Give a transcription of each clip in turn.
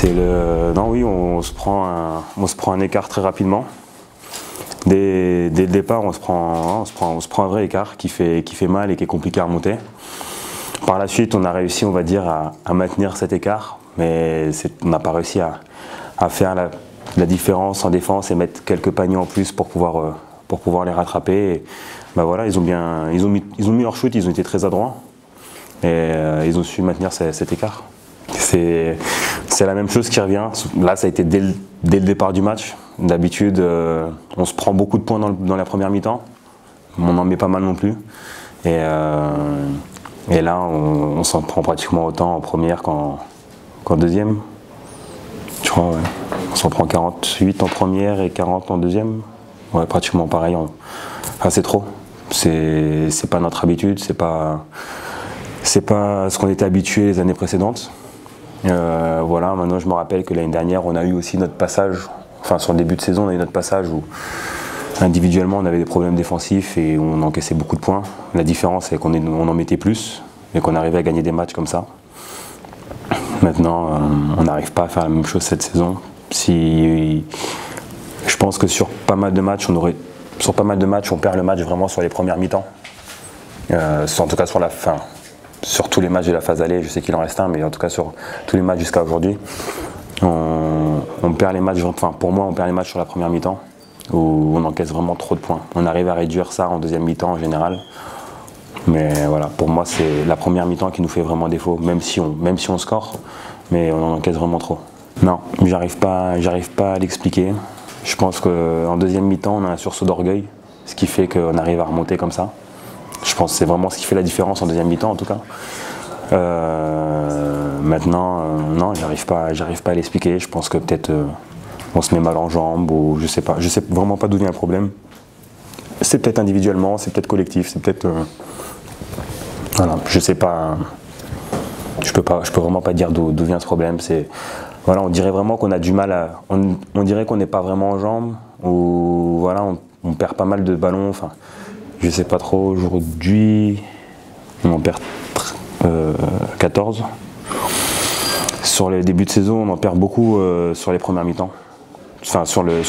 Non, oui, on se prend un écart très rapidement. Dès le départ, on se prend un vrai écart qui fait mal et qui est compliqué à remonter. Par la suite, on a réussi, on va dire, à maintenir cet écart, mais on n'a pas réussi à faire la différence en défense et mettre quelques paniers en plus pour pouvoir les rattraper. Et, bah voilà, ils ont mis leur shoot, ils ont été très adroits et ils ont su maintenir cet écart. C'est la même chose qui revient. Là, ça a été dès le départ du match. D'habitude, on se prend beaucoup de points dans la première mi-temps. On en met pas mal non plus. Et là, on s'en prend pratiquement autant en première qu'en deuxième. Je crois, ouais. On s'en prend 48 en première et 40 en deuxième. Ouais, pratiquement pareil. Enfin, c'est trop. C'est pas notre habitude. C'est pas ce qu'on était habitué les années précédentes. Voilà, maintenant je me rappelle que l'année dernière on a eu aussi notre passage, enfin sur le début de saison on a eu notre passage où individuellement on avait des problèmes défensifs et on encaissait beaucoup de points. La différence c'est qu'on en mettait plus et qu'on arrivait à gagner des matchs comme ça. Maintenant on n'arrive pas à faire la même chose cette saison. Je pense que sur pas mal de matchs on perd le match vraiment sur les premières mi-temps. En tout cas sur la fin. Sur tous les matchs de la phase aller, je sais qu'il en reste un, mais en tout cas sur tous les matchs jusqu'à aujourd'hui, on perd les matchs, enfin pour moi on perd les matchs sur la première mi-temps, où on encaisse vraiment trop de points. On arrive à réduire ça en deuxième mi-temps en général, mais voilà, pour moi c'est la première mi-temps qui nous fait vraiment défaut, même si on score, mais on en encaisse vraiment trop. Non, j'arrive pas à l'expliquer. Je pense qu'en deuxième mi-temps on a un sursaut d'orgueil, ce qui fait qu'on arrive à remonter comme ça. Je pense que c'est vraiment ce qui fait la différence en deuxième mi-temps en tout cas. Maintenant, non, j'arrive pas à l'expliquer. Je pense que peut-être on se met mal en jambes ou je sais pas. Je sais vraiment pas d'où vient le problème. C'est peut-être individuellement, c'est peut-être collectif, c'est peut-être. Voilà, je sais pas. Je peux vraiment pas dire d'où vient ce problème. Voilà, on dirait vraiment qu'on a du mal à. On dirait qu'on n'est pas vraiment en jambes ou voilà, on perd pas mal de ballons. Enfin. Je sais pas trop, aujourd'hui on en perd 14. Sur les débuts de saison, on en perd beaucoup sur les premières mi-temps. Enfin, sur les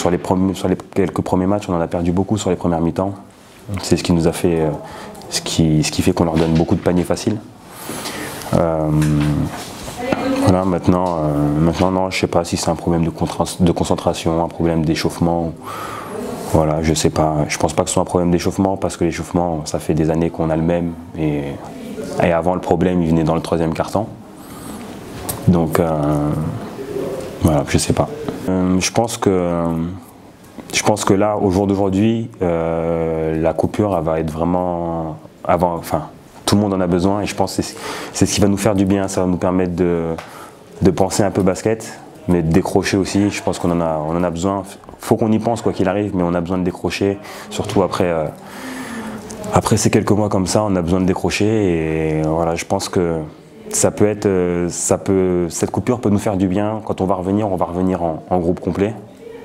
quelques premiers matchs, on en a perdu beaucoup sur les premières mi-temps. C'est ce qui nous a fait, ce qui fait qu'on leur donne beaucoup de paniers faciles. Voilà, maintenant non, je sais pas si c'est un problème de concentration, un problème d'échauffement. Voilà, je sais pas. Je pense pas que ce soit un problème d'échauffement parce que l'échauffement, ça fait des années qu'on a le même et avant le problème, il venait dans le troisième quart-temps. Donc voilà, je sais pas. Je pense que là, au jour d'aujourd'hui, la coupure elle va être vraiment avant. Enfin, tout le monde en a besoin et je pense que c'est ce qui va nous faire du bien. Ça va nous permettre de penser un peu basket, mais de décrocher aussi. Je pense qu'on en a besoin. Faut qu'on y pense quoi qu'il arrive, mais on a besoin de décrocher, surtout après ces quelques mois comme ça, on a besoin de décrocher et voilà, je pense que cette coupure peut nous faire du bien. Quand on va revenir en groupe complet.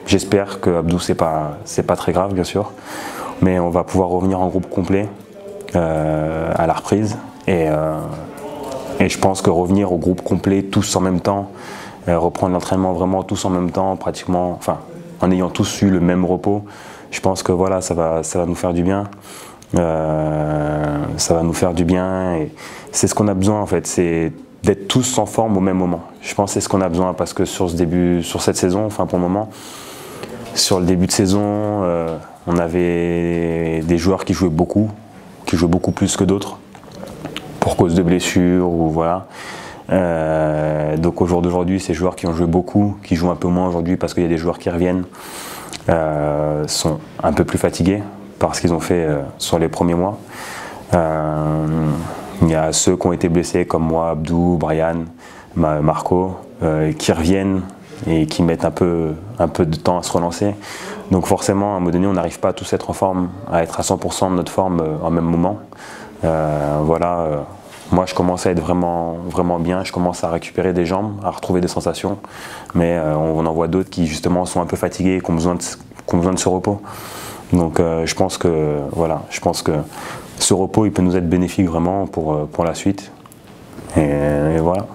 J'espère que Abdou c'est pas très grave bien sûr, mais on va pouvoir revenir en groupe complet à la reprise et je pense que revenir au groupe complet tous en même temps, reprendre l'entraînement vraiment tous en même temps, pratiquement, enfin en ayant tous eu le même repos, je pense que voilà, ça va nous faire du bien. Ça va nous faire du bien et c'est ce qu'on a besoin en fait, c'est d'être tous en forme au même moment. Je pense que c'est ce qu'on a besoin parce que sur cette saison, enfin pour le moment, sur le début de saison, on avait des joueurs qui jouaient beaucoup plus que d'autres pour cause de blessures ou voilà. Donc au jour d'aujourd'hui, ces joueurs qui ont joué beaucoup, qui jouent un peu moins aujourd'hui parce qu'il y a des joueurs qui reviennent, sont un peu plus fatigués par ce qu'ils ont fait sur les premiers mois. Il y a ceux qui ont été blessés comme moi, Abdou, Brian, Marco, qui reviennent et qui mettent un peu de temps à se relancer. Donc forcément, à un moment donné, on n'arrive pas à tous être en forme, à être à 100% de notre forme en même moment. Voilà. Moi, je commence à être vraiment, vraiment bien, je commence à récupérer des jambes, à retrouver des sensations, mais on en voit d'autres qui justement sont un peu fatigués et qui ont besoin de ce repos. Donc je pense que ce repos il peut nous être bénéfique vraiment pour la suite. Et voilà.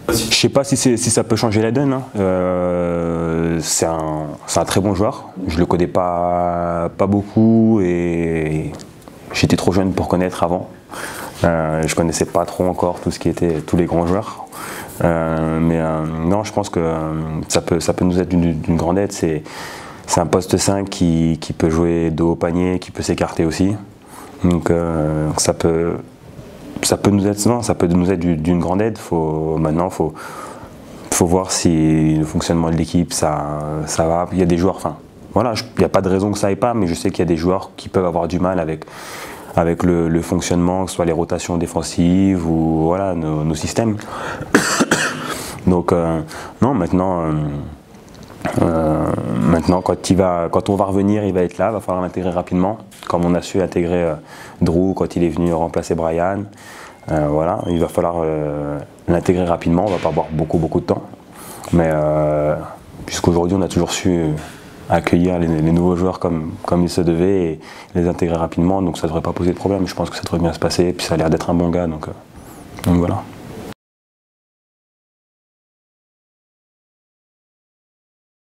Je sais pas si ça peut changer la donne. Hein. C'est un très bon joueur. Je le connais pas beaucoup et j'étais trop jeune pour connaître avant. Je connaissais pas trop encore tout ce qui était tous les grands joueurs. Non, je pense que ça peut nous être d'une grande aide. C'est un poste 5 qui peut jouer de haut panier, qui peut s'écarter aussi. Donc ça peut nous être d'une grande aide. Maintenant, faut voir si le fonctionnement de l'équipe ça va. Il y a des joueurs, enfin voilà, il n'y a pas de raison que ça aille pas, mais je sais qu'il y a des joueurs qui peuvent avoir du mal avec le fonctionnement, que ce soit les rotations défensives ou voilà nos systèmes. Donc non, maintenant quand on va revenir, il va être là, il va falloir l'intégrer rapidement, comme on a su intégrer Drew quand il est venu remplacer Brian. Voilà, il va falloir l'intégrer rapidement, on va pas avoir beaucoup de temps. Mais puisqu'aujourd'hui on a toujours su accueillir les nouveaux joueurs comme il se devait et les intégrer rapidement, donc ça devrait pas poser de problème. Je pense que ça devrait bien se passer, et puis ça a l'air d'être un bon gars, donc voilà.